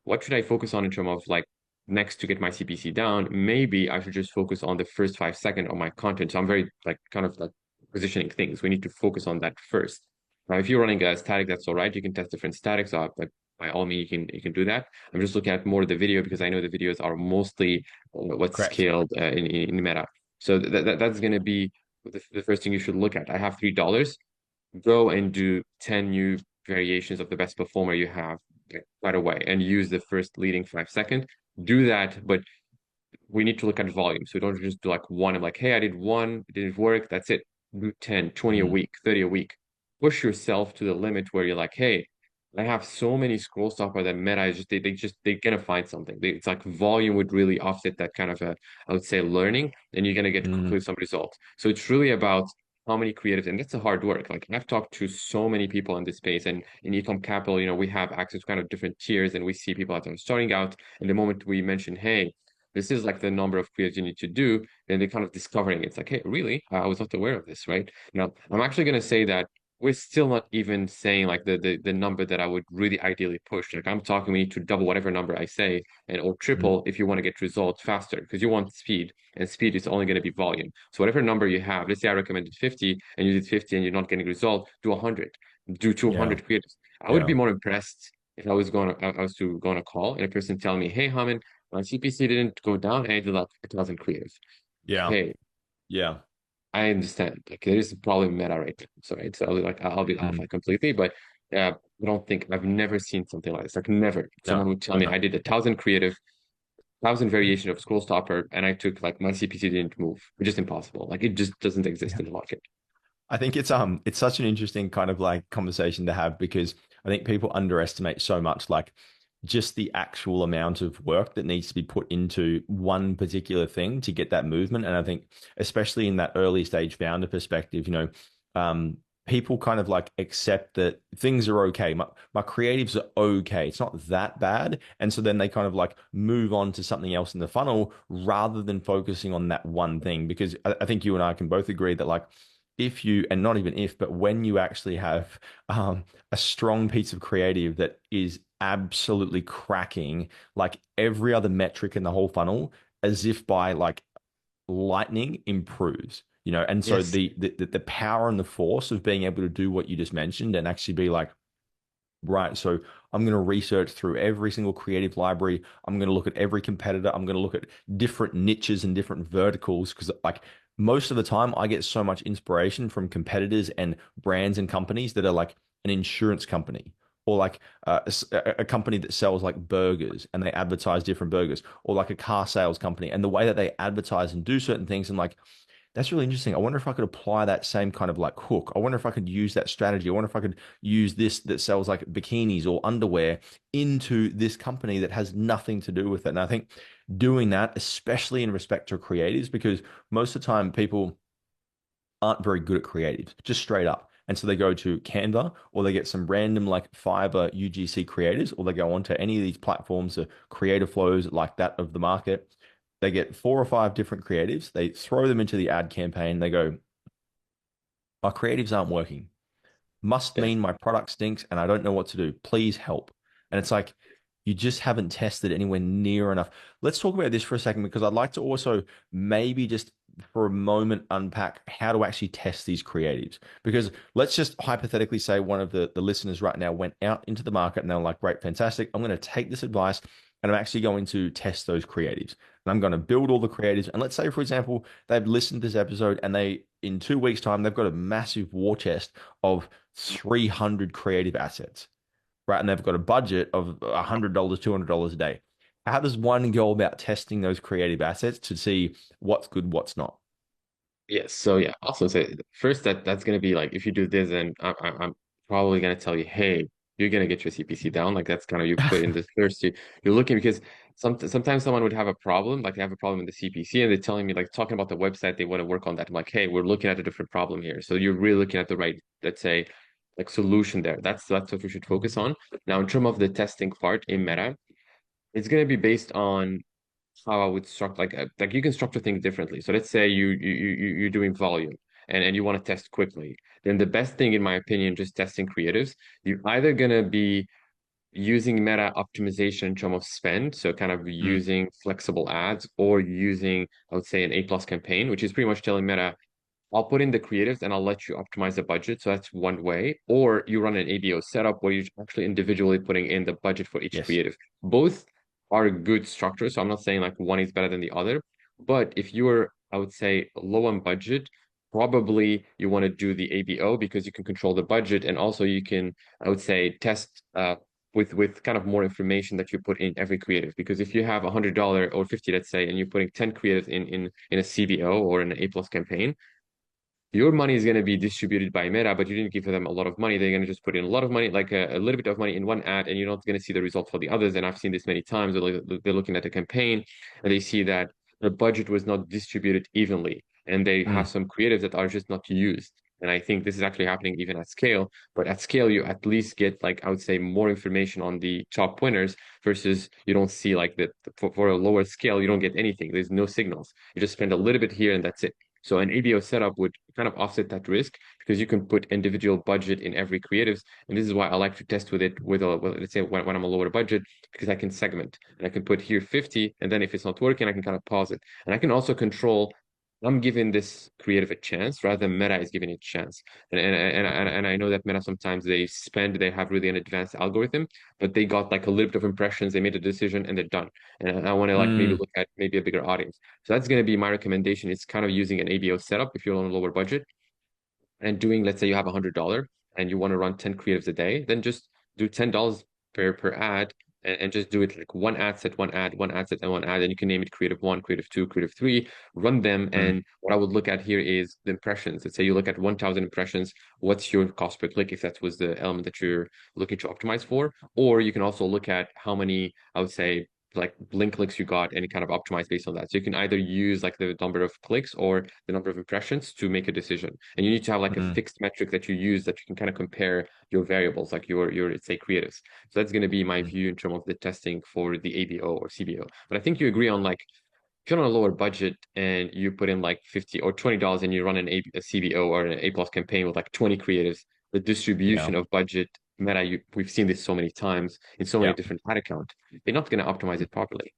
what should I focus on in terms of like next to get my CPC down? Maybe I should just focus on the first 5 seconds of my content. So I'm very like kind of like positioning things. We need to focus on that first. Now, if you're running a static, that's all right. You can test different statics up, but by all means, you can do that. I'm just looking at more the video because I know the videos are mostly what's Correct. scaled in Meta. So that's going to be the first thing you should look at. I have $3. Go and do 10 new variations of the best performer you have right away and use the first leading 5 seconds. Do that, but we need to look at volume. So don't just do like one. I'm like, hey, I did one, it didn't work. That's it. Do 10, 20 a Mm, week, 30 a week. Push yourself to the limit where you're like, hey, I have so many scroll stopper that Meta is just they're gonna find something. It's like volume would really offset that kind of a I would say learning, and you're gonna get mm, quickly some results. So it's really about how many creatives, and that's a hard work. Like I've talked to so many people in this space, and in eCom Capital, we have access to kind of different tiers, and we see people that are starting out. And the moment we mention, hey, this is like the number of creatives you need to do, and they're kind of discovering it. It's like, hey, really? I was not aware of this, right? Now, I'm actually going to say that we're still not even saying like the number that I would really ideally push. Like I'm talking, we need to double whatever number I say, and or Mm. triple if you want to get results faster, because you want speed, and speed is only going to be volume. So whatever number you have, let's say I recommended 50, and you did 50, and you're not getting results, do 100, do Yeah. 200 creatives. I would be Yeah. more impressed if I was to go on a call and a person tell me, hey, Hamen, my CPC didn't go down, and I did like 1,000 creatives. Yeah. Okay, Yeah. I understand. Like there is probably meta right now. So right. So like I'll be off Mm. like completely, but I don't think I've never seen something like this. Like never. No. Someone would tell me No. I did 1,000 creative, 1,000 variation of scroll stopper, and I took like my CPC didn't move. It's just impossible. Like it just doesn't exist Yeah. in the market. I think it's such an interesting kind of like conversation to have because I think people underestimate so much like just the actual amount of work that needs to be put into one particular thing to get that movement. And I think especially in that early stage founder perspective, um, people kind of like accept that things are okay. My creatives are okay. It's not that bad. And so then they kind of like move on to something else in the funnel rather than focusing on that one thing. Because I think you and I can both agree that like if you, and not even if, but when you actually have a strong piece of creative that is absolutely cracking like every other metric in the whole funnel, as if by like lightning improves, and so Yes. the power and the force of being able to do what you just mentioned and actually be like, right, so I'm going to research through every single creative library. I'm going to look at every competitor. I'm going to look at different niches and different verticals because, like, most of the time, I get so much inspiration from competitors and brands and companies that are like an insurance company or like a company that sells like burgers and they advertise different burgers or like a car sales company and the way that they advertise and do certain things and like that's really interesting. I wonder if I could apply that same kind of like hook. I wonder if I could use that strategy. I wonder if I could use this that sells like bikinis or underwear into this company that has nothing to do with it. And I think doing that, especially in respect to creatives, because most of the time people aren't very good at creatives, just straight up. And so they go to Canva or they get some random like Fiverr UGC creators, or they go onto any of these platforms, creative flows like that of the market. They get 4 or 5 different creatives. They throw them into the ad campaign. They go, my creatives aren't working. Must Yeah. mean my product stinks and I don't know what to do. Please help. And it's like, you just haven't tested anywhere near enough. Let's talk about this for a second because I'd like to also maybe just for a moment unpack how to actually test these creatives. Because let's just hypothetically say one of the listeners right now went out into the market and they're like, great, fantastic. I'm going to take this advice and I'm actually going to test those creatives. And I'm going to build all the creatives. And let's say, for example, they've listened to this episode and in 2 weeks' time, they've got a massive war chest of 300 creative assets, right? And they've got a budget of $100, $200 a day. How does one go about testing those creative assets to see what's good, what's not? Yes. So yeah, also say first that's gonna be like if you do this, then I'm probably gonna tell you, hey, you're gonna get your CPC down. Like that's kind of you put in the first you're looking because sometimes someone would have a problem, like they have a problem in the CPC, and they're telling me like talking about the website, they want to work on that. I'm like, hey, we're looking at a different problem here. So you're really looking at the right, let's say, like solution there. That's what we should focus on. Now, in terms of the testing part in Meta, it's gonna be based on how I would structure like you can structure things differently. So let's say you're doing volume and you want to test quickly. Then the best thing, in my opinion, just testing creatives. You're either gonna be using meta optimization in terms of spend, so kind of Mm, using flexible ads, or using, I would say, an A+ campaign, which is pretty much telling Meta, I'll put in the creatives and I'll let you optimize the budget. So that's one way. Or you run an ABO setup where you're actually individually putting in the budget for each yes. creative. Both are good structures. So I'm not saying like one is better than the other. But if you're, I would say, low on budget, probably you want to do the ABO because you can control the budget, and also you can, I would say, test with kind of more information that you put in every creative. Because if you have $100 or 50, let's say, and you're putting 10 creatives in a CBO or an A+ campaign, your money is going to be distributed by Meta, but you didn't give them a lot of money. They're going to just put in a lot of money, like a little bit of money in one ad, and you're not going to see the result for the others. And I've seen this many times. They're looking at a campaign and they see that the budget was not distributed evenly, and they have Mm, some creatives that are just not used. And I think this is actually happening even at scale. But at scale, you at least get like I would say more information on the top winners versus you don't see like for a lower scale, you don't get anything. There's no signals. You just spend a little bit here and that's it. So an ABO setup would kind of offset that risk because you can put individual budget in every creatives. And this is why I like to test with it with a, well, let's say when I'm a lower budget, because I can segment and I can put here 50. And then if it's not working, I can kind of pause it. And I can also control I'm giving this creative a chance rather than Meta is giving it a chance. And I know that Meta sometimes they have really an advanced algorithm, but they got like a little bit of impressions, they made a decision and they're done. And I want to like maybe Mm, look at maybe a bigger audience. So that's going to be my recommendation. It's kind of using an ABO setup if you're on a lower budget and doing, let's say you have $100 and you want to run 10 creatives a day, then just do $10 per ad and just do it like one ad set, one ad set, and one ad. And you can name it creative one, creative two, creative three, run them. mm, And what I would look at here is the impressions. Let's say you look at 1,000 impressions, what's your cost per click if that was the element that you're looking to optimize for? Or you can also look at how many, I would say, like link clicks you got and kind of optimize based on that. So you can either use like the number of clicks or the number of impressions to make a decision. And you need to have like a mm. fixed metric that you use that you can kind of compare your variables, like your let's say creatives. So that's going to be my Mm. view in terms of the testing for the ABO or CBO. But I think you agree on like if you're on a lower budget and you put in like 50 or $20 and you run a CBO or an A plus campaign with like 20 creatives, the Yeah. distribution of budget meta, we've seen this so many times in so many Yeah. different ad accounts. They're not going to optimize it properly.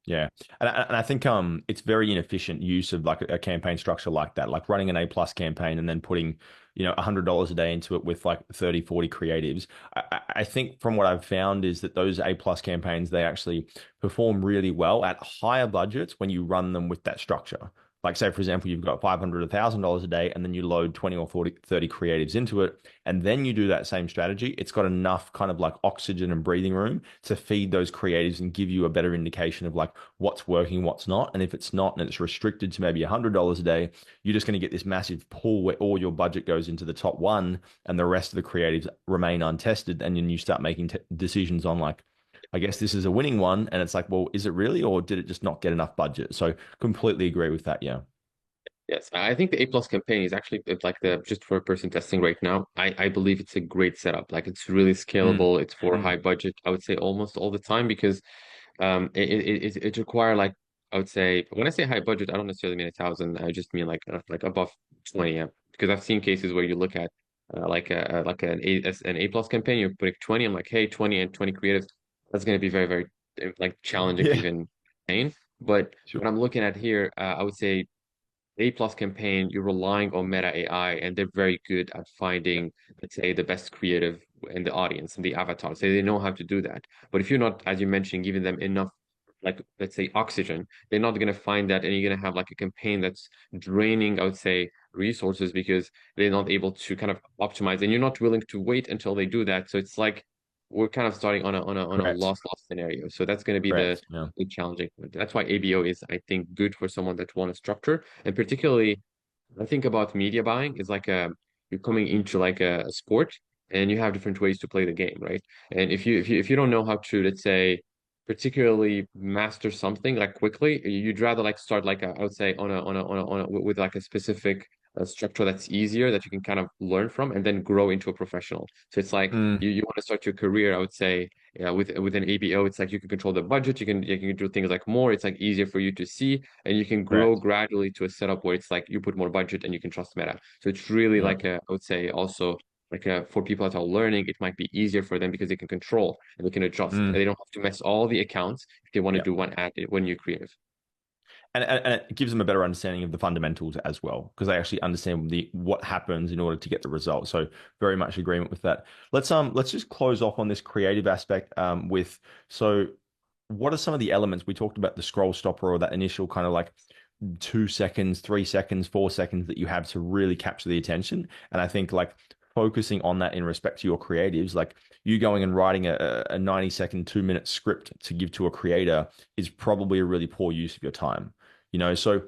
Yeah, and I think it's very inefficient use of like a campaign structure like that, like running an A plus campaign and then putting, $100 a day into it with like 30, 40 creatives. I think from what I've found is that those A plus campaigns, they actually perform really well at higher budgets when you run them with that structure. Like say, for example, you've got 500, $1,000 a day, and then you load 20 or 40, 30 creatives into it, and then you do that same strategy. It's got enough kind of like oxygen and breathing room to feed those creatives and give you a better indication of like what's working, what's not. And if it's not, and it's restricted to maybe $100 a day, you're just going to get this massive pool where all your budget goes into the top one and the rest of the creatives remain untested. And then you start making decisions on like, I guess this is a winning one. And it's like, well, is it really, or did it just not get enough budget? So completely agree with that. Yeah. Yes, I think the A plus campaign is actually it's like the just for a person testing right now. I believe it's a great setup. Like it's really Mm, scalable. It's for high mm. budget. I would say almost all the time because it require like I would say when I say high budget, I don't necessarily mean 1,000. I just mean like above 20. Yeah. Because I've seen cases where you look at like an A plus campaign, you're putting 20. I'm like, hey, 20 and 20 creatives. That's going to be very like challenging to Yeah. even maintain. But Sure. what I'm looking at here, I would say A plus campaign, you're relying on Meta AI, and they're very good at Yeah. finding, let's say, the best creative in the audience and the avatar. So they know how to do that. But if you're not, as you mentioned, giving them enough, like let's say, oxygen, they're not going to find that, and you're going to have like a campaign that's draining, I would say, resources because they're not able to kind of optimize, and you're not willing to wait until they do that. So it's like we're kind of starting on a Correct. loss scenario. So that's going to be Correct. Yeah. the challenging point. That's why ABO is, I think, good for someone that wants structure. And particularly, I think about media buying is like you're coming into like a sport and you have different ways to play the game, right? And if you don't know how to, let's say, particularly master something like quickly, you'd rather like start like I would say with like a specific structure that's easier that you can kind of learn from and then grow into a professional. So it's like Mm, you want to start your career, I would say, yeah, with an ABO, it's like you can control the budget, you can do things like more. It's like easier for you to see and you can grow correct. gradually to a setup where it's like you put more budget and you can trust Meta. So it's really Yeah. like I would say also like for people that are learning, it might be easier for them because they can control and they can adjust. And Mm, they don't have to mess all the accounts if they want to yeah. do one ad when you're creative. And it gives them a better understanding of the fundamentals as well, because they actually understand what happens in order to get the result. So very much agreement with that. Let's just close off on this creative aspect with so what are some of the elements we talked about the scroll stopper or that initial kind of like 2 seconds, 3 seconds, 4 seconds that you have to really capture the attention. And I think like focusing on that in respect to your creatives, like you going and writing a 90-second, 2 minute script to give to a creator is probably a really poor use of your time. So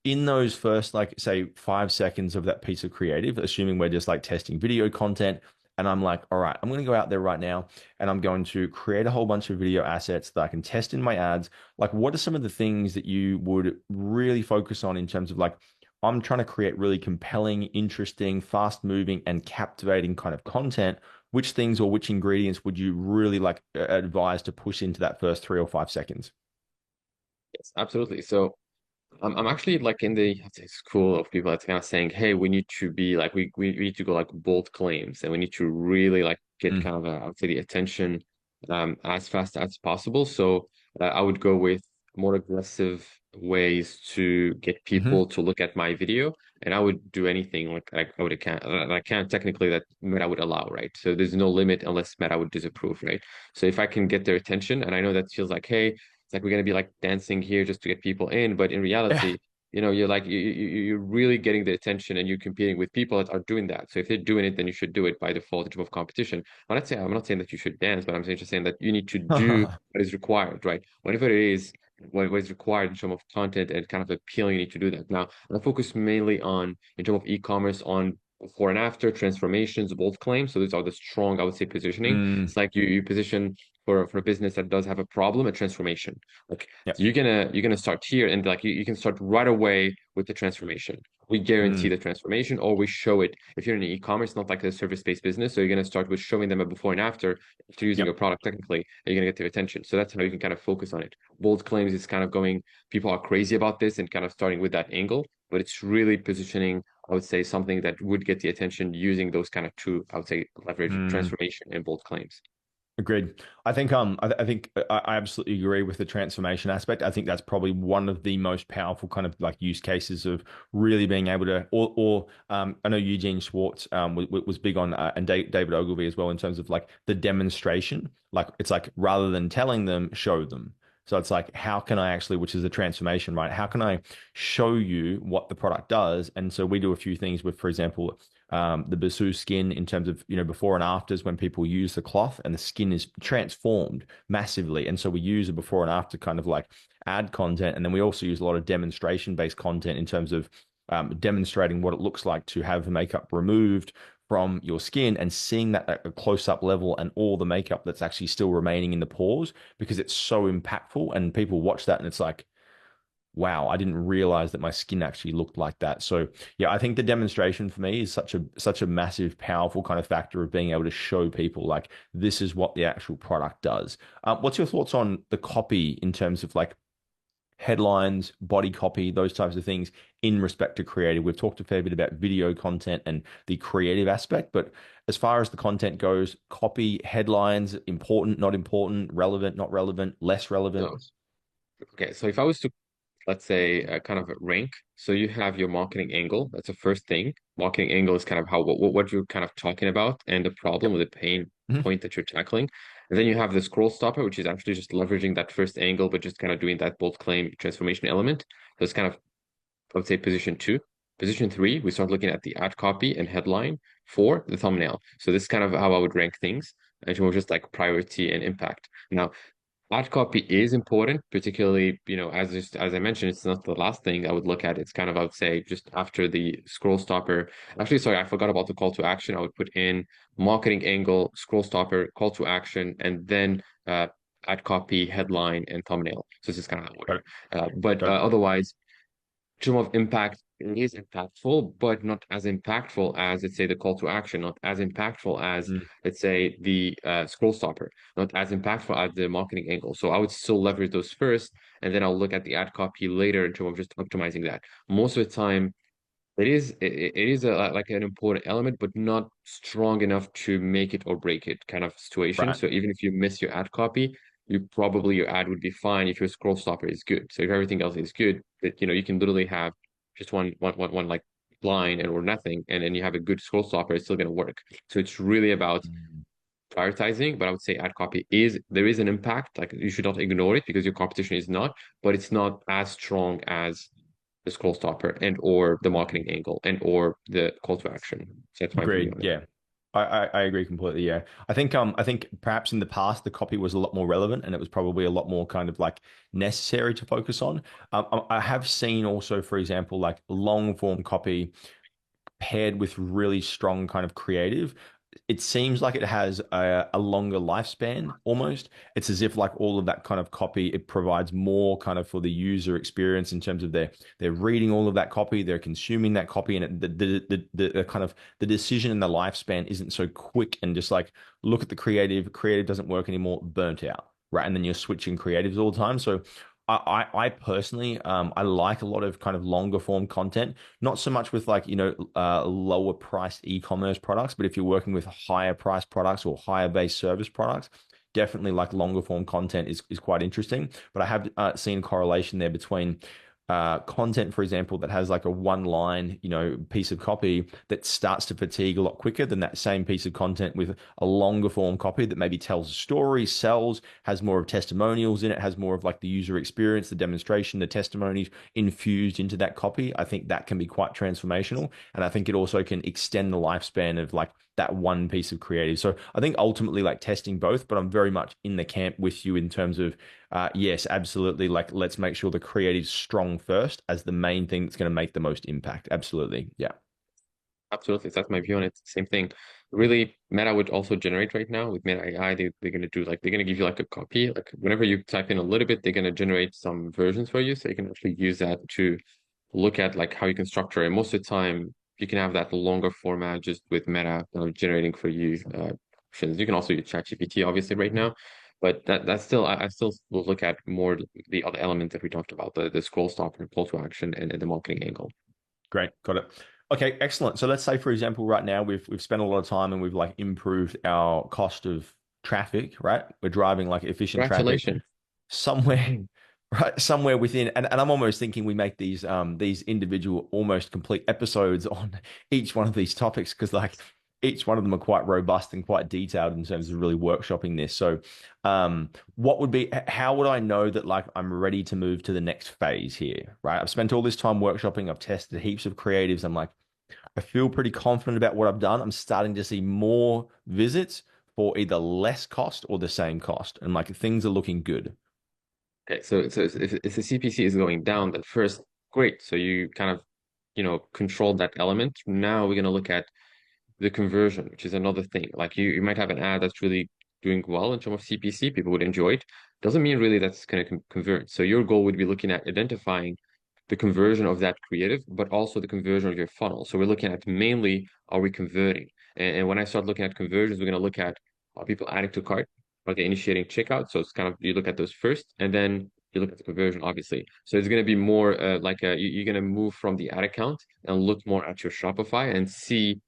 in those first, like, say, 5 seconds of that piece of creative, assuming we're just like testing video content, and I'm like, all right, I'm going to go out there right now and I'm going to create a whole bunch of video assets that I can test in my ads. Like, what are some of the things that you would really focus on in terms of like I'm trying to create really compelling, interesting, fast moving, and captivating kind of content. Which things or which ingredients would you really like advise to push into that first 3 or 5 seconds? Yes, absolutely. So I'm actually like in the, I'd say, school of people that's kind of saying, hey, we need to be like we need to go like bold claims, and we need to really like get Mm. kind of I would say the attention as fast as possible. So I would go with more aggressive ways to get Hmm. people to look at my video, and I would do anything like I can't technically that Meta would allow, right? So there's no limit unless Meta would disapprove, right? So if I can get their attention, and I know that feels like, hey, it's like we're gonna be like dancing here just to get people in, but in reality, you're like you're really getting the attention, and you're competing with people that are doing that. So if they're doing it, then you should do it by default in terms of competition. I'm not saying that you should dance, but I'm just saying that you need to do what is required, right? Whatever it is, what is required in terms of content and kind of appealing, you need to do that. Now, I focus mainly on in terms of e-commerce on before and after transformations, bold claims. So these are the strong, I would say, positioning. Mm. It's like you position for a business that does have a problem, a transformation. Like Yep. you're gonna start here, and like you can start right away with the transformation. We guarantee Mm. the transformation, or we show it. If you're in e-commerce, not like a service-based business, so you're gonna start with showing them a before and after using your Yep. product technically, and you're gonna get their attention. So that's how you can kind of focus on it. Bold claims is kind of going, people are crazy about this and kind of starting with that angle, but it's really positioning, I would say, something that would get the attention using those kind of two, I would say, leverage Mm. transformation and bold claims. Agreed. I think I absolutely agree with the transformation aspect. I think that's probably one of the most powerful kind of like use cases of really being able to, I know Eugene Schwartz was big on, and David Ogilvy as well, in terms of like the demonstration. Like it's like rather than telling them, show them. So it's like, how can I actually, which is a transformation, right? How can I show you what the product does? And so we do a few things with, for example, the Basu skin in terms of, before and afters when people use the cloth and the skin is transformed massively. And so we use a before and after kind of like ad content. And then we also use a lot of demonstration based content in terms of demonstrating what it looks like to have the makeup removed from your skin and seeing that at a close up level and all the makeup that's actually still remaining in the pores because it's so impactful. And people watch that and it's like, wow, I didn't realize that my skin actually looked like that. So yeah, I think the demonstration for me is such a massive, powerful kind of factor of being able to show people like this is what the actual product does. What's your thoughts on the copy in terms of like headlines, body copy, those types of things in respect to creative? We've talked a fair bit about video content and the creative aspect, but as far as the content goes, copy, headlines, important, not important, relevant, not relevant, less relevant. So, okay, so if I was to, let's say, kind of rank, so you have your marketing angle. That's the first thing. Marketing angle is kind of how what you're kind of talking about and the problem Yep. or the pain Mhm. point that you're tackling. And then you have the scroll stopper, which is actually just leveraging that first angle, but just kind of doing that bold claim transformation element. So it's kind of, I would say, position two. Position three, we start looking at the ad copy and headline. Four, the thumbnail. So this is kind of how I would rank things in terms of just like priority and impact. Now, ad copy is important, particularly, as I mentioned, it's not the last thing I would look at. It's kind of, I would say, just after the scroll stopper. Actually, sorry, I forgot about the call to action. I would put in marketing angle, scroll stopper, call to action, and then ad copy, headline, and thumbnail. So this is kind of Got order. it. But Got it. otherwise, term of impact is impactful, but not as impactful as, let's say, the call to action, not as impactful as, Mm. let's say, the scroll stopper, not as impactful as the marketing angle. So I would still leverage those first, and then I'll look at the ad copy later in terms of just optimizing that. Most of the time, it is like an important element, but not strong enough to make it or break it kind of situation. Right. So even if you miss your ad copy, your ad would be fine if your scroll stopper is good. So if everything else is good, but you can literally have just one like line and or nothing, and then you have a good scroll stopper, it's still gonna work. So it's really about Mm. prioritizing, but I would say ad copy there is an impact. Like you should not ignore it because your competition is not, but it's not as strong as the scroll stopper and or the marketing angle and or the call to action. So that's my opinion Agreed. on it. Yeah. I agree completely. Yeah. I think perhaps in the past the copy was a lot more relevant and it was probably a lot more kind of like necessary to focus on. I have seen also, for example, like long form copy paired with really strong kind of creative. it seems like it has a longer lifespan almost. It's as if like all of that kind of copy, it provides more kind of for the user experience in terms of they're reading all of that copy, they're consuming that copy, and the kind of the decision and the lifespan isn't so quick and just like look at the creative doesn't work anymore, burnt out, right? And then you're switching creatives all the time. So I personally I like a lot of kind of longer form content, not so much with like lower priced e-commerce products, but if you're working with higher priced products or higher based service products, definitely like longer form content is quite interesting. But I have seen a correlation there between content, for example, that has like a one line, piece of copy that starts to fatigue a lot quicker than that same piece of content with a longer form copy that maybe tells a story, sells, has more of testimonials in it, has more of like the user experience, the demonstration, the testimonies infused into that copy. I think that can be quite transformational. And I think it also can extend the lifespan of like that one piece of creative. So I think ultimately like testing both, but I'm very much in the camp with you in terms of yes, absolutely. Like, let's make sure the creative's strong first as the main thing that's going to make the most impact. Absolutely. Yeah. Absolutely. That's my view on it. Same thing. Really, Meta would also generate right now with Meta AI. They're going to do like, they're going to give you like a copy. Like, whenever you type in a little bit, they're going to generate some versions for you. So you can actually use that to look at like how you can structure. And most of the time, you can have that longer format just with Meta generating for you options. You can also use ChatGPT, obviously, right now. But that's still, I still will look at more the other elements that we talked about, the scroll stopper, call to action, and the marketing angle. Great. Got it. Okay, excellent. So let's say, for example, right now we've spent a lot of time and we've like improved our cost of traffic, right? We're driving like efficient traffic Congratulations. somewhere, right? Somewhere within, and I'm almost thinking we make these individual almost complete episodes on each one of these topics because like each one of them are quite robust and quite detailed in terms of really workshopping this. So what would be how would I know that like I'm ready to move to the next phase here, right? I've spent all this time workshopping, I've tested heaps of creatives. I'm like, I feel pretty confident about what I've done. I'm starting to see more visits for either less cost or the same cost. And like things are looking good. Okay, so if the CPC is going down, then first, great. So you kind of, control that element. Now we're going to look at the conversion, which is another thing. Like you might have an ad that's really doing well in terms of CPC, people would enjoy it. Doesn't mean really that's going to convert. So your goal would be looking at identifying the conversion of that creative, but also the conversion of your funnel. So we're looking at mainly, are we converting? And when I start looking at conversions, we're going to look at, are people adding to cart? Are they initiating checkout? So it's kind of, you look at those first, and then you look at the conversion, obviously. So it's going to be more you're going to move from the ad account and look more at your Shopify and see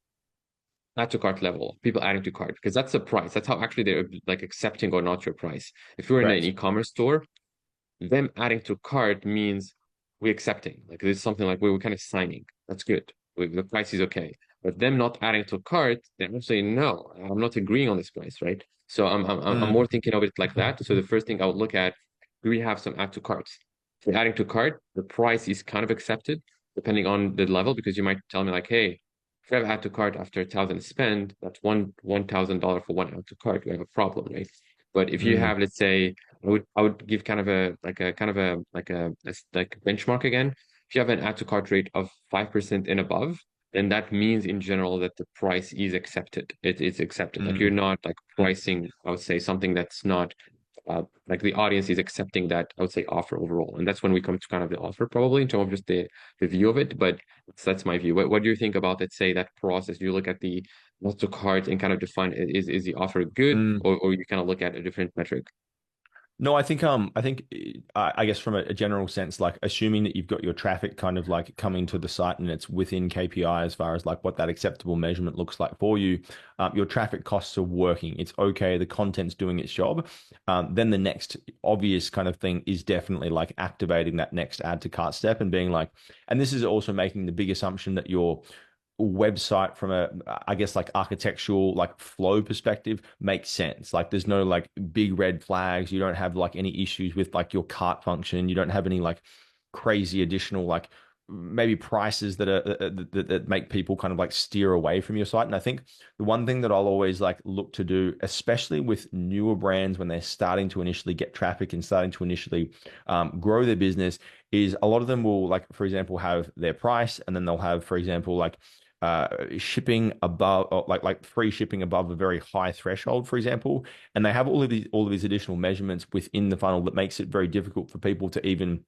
add to cart level, people adding to cart, because that's the price. That's how actually they're like accepting or not your price. If you're in an Correct. e-commerce store, them adding to cart means we're accepting. Like there's something like we're kind of signing. That's good. The price is okay. But them not adding to cart, they're saying no, I'm not agreeing on this price, right? So I'm Mm. more thinking of it like that. So the first thing I would look at, do we have some add to carts? If we're adding to cart, the price is kind of accepted depending on the level, because you might tell me like, hey, if you have add to cart after 1,000 spend, that's $1,000 for one add to cart. We have a problem, right? But if you Mm. have, let's say, I would give kind of a like a kind of a like a like benchmark again. If you have an add to cart rate of 5% and above, then that means in general that the price is accepted. It's accepted. Like you're Mm. not like pricing, I would say, something that's not like the audience is accepting that, I would say, offer overall. And that's when we come to kind of the offer probably in terms of just the view of it. But that's my view. What do you think about, let's say, that process? Do you look at the add to cart and kind of define, is the offer good, Mm. or you kind of look at a different metric? No, I think I guess from a general sense, like assuming that you've got your traffic kind of like coming to the site and it's within KPI as far as like what that acceptable measurement looks like for you, your traffic costs are working. It's okay. The content's doing its job. Then the next obvious kind of thing is definitely like activating that next add to cart step and being like, and this is also making the big assumption that your website from a I guess like architectural like flow perspective makes sense. Like there's no like big red flags. You don't have like any issues with like your cart function. You don't have any like crazy additional like maybe prices that are that make people kind of like steer away from your site. And I think the one thing that I'll always like look to do, especially with newer brands when they're starting to initially get traffic and starting to initially grow their business, is a lot of them will like, for example, have their price and then they'll have, for example, like shipping above, or like free shipping above a very high threshold, for example, and they have all of these additional measurements within the funnel that makes it very difficult for people to even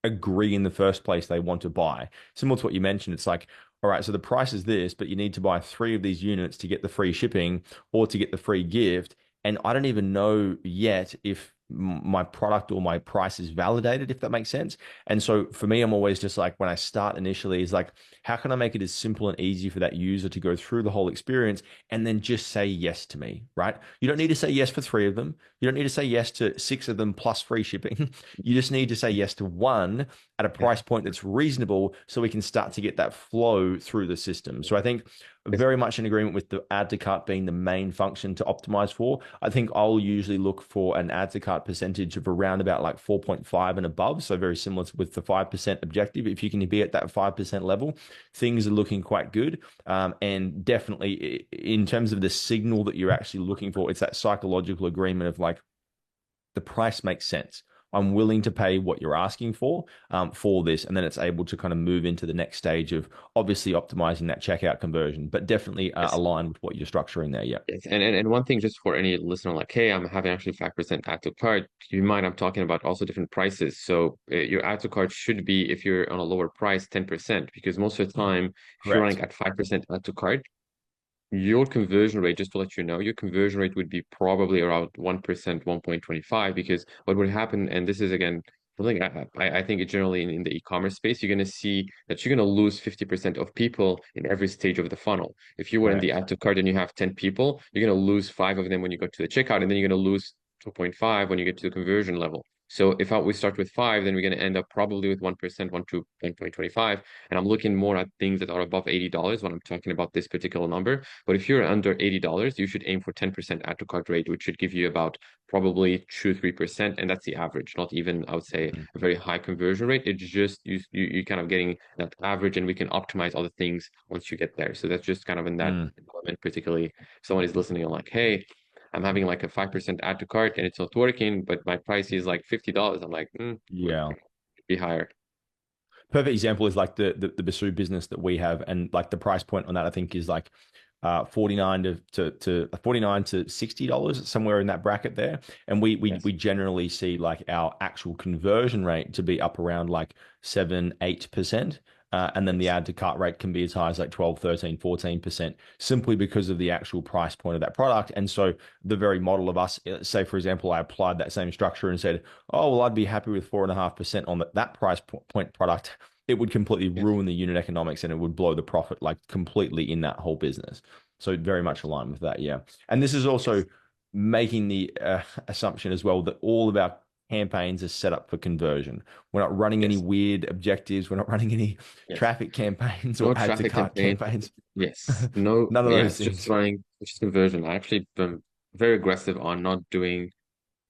agree in the first place they want to buy. Similar to what you mentioned, it's like, all right, so the price is this, but you need to buy three of these units to get the free shipping or to get the free gift. And I don't even know yet if my product or my price is validated, if that makes sense. And so for me, I'm always just like, when I start initially, is like, how can I make it as simple and easy for that user to go through the whole experience and then just say yes to me, right? You don't need to say yes for three of them. You don't need to say yes to six of them plus free shipping. You just need to say yes to one at a Yeah. price point that's reasonable so we can start to get that flow through the system. So I think very much in agreement with the add to cart being the main function to optimize for. I think I'll usually look for an add to cart percentage of around about like 4.5 and above. So very similar with the 5% objective. If you can be at that 5% level, things are looking quite good. And definitely in terms of the signal that you're actually looking for, it's that psychological agreement of like, the price makes sense. I'm willing to pay what you're asking for this, and then it's able to kind of move into the next stage of obviously optimizing that checkout conversion, but definitely Yes. align with what you're structuring there. Yeah, Yes. And one thing just for any listener, like, hey, I'm having actually 5% add to cart. You mind I'm talking about also different prices. So your add to cart should be, if you're on a lower price, 10%, because most of the time, if you're running correct. at 5% add to cart, your conversion rate, just to let you know, your conversion rate would be probably around 1%, 1.25, because what would happen, and this is again, something I think it generally in the e-commerce space, you're going to see that you're going to lose 50% of people in every stage of the funnel. If you were in the Correct. add to cart and you have 10 people, you're going to lose five of them when you go to the checkout, and then you're going to lose 2.5 when you get to the conversion level. So if we start with five, then we're going to end up probably with 1%, 1.25. And I'm looking more at things that are above $80 when I'm talking about this particular number. But if you're under $80, you should aim for 10% add to cart rate, which should give you about probably 2-3%. And that's the average, not even, I would say, Mm. a very high conversion rate. It's just you kind of getting that average, and we can optimize other things once you get there. So that's just kind of in that Mm. element, particularly if someone is listening and like, hey, I'm having like a 5% add to cart and it's not working, but my price is like $50. I'm like, would Yeah. be higher. Perfect example is like the Basu business that we have, and like the price point on that I think is like 49 to 49 to $60, somewhere in that bracket there. And Yes. we generally see like our actual conversion rate to be up around like 7-8%. And then the Yes. add to cart rate can be as high as like 12, 13, 14%, simply because of the actual price point of that product. And so the very model of us, say, for example, I applied that same structure and said, oh, well, I'd be happy with 4.5% on that price point product. It would completely Yes. ruin the unit economics and it would blow the profit like completely in that whole business. So very much aligned with that, yeah. And this is also Yes. making the assumption as well that all of our campaigns are set up for conversion. We're not running any Yes. weird objectives. We're not running any Yes. traffic campaigns or No add to traffic cart campaign. campaigns. Yes. No. None of Yeah. those It's just things. running. It's just conversion. I actually been very aggressive on not doing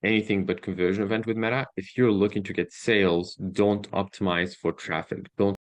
anything but conversion event with Meta. If you're looking to get sales, don't optimize for traffic. Don't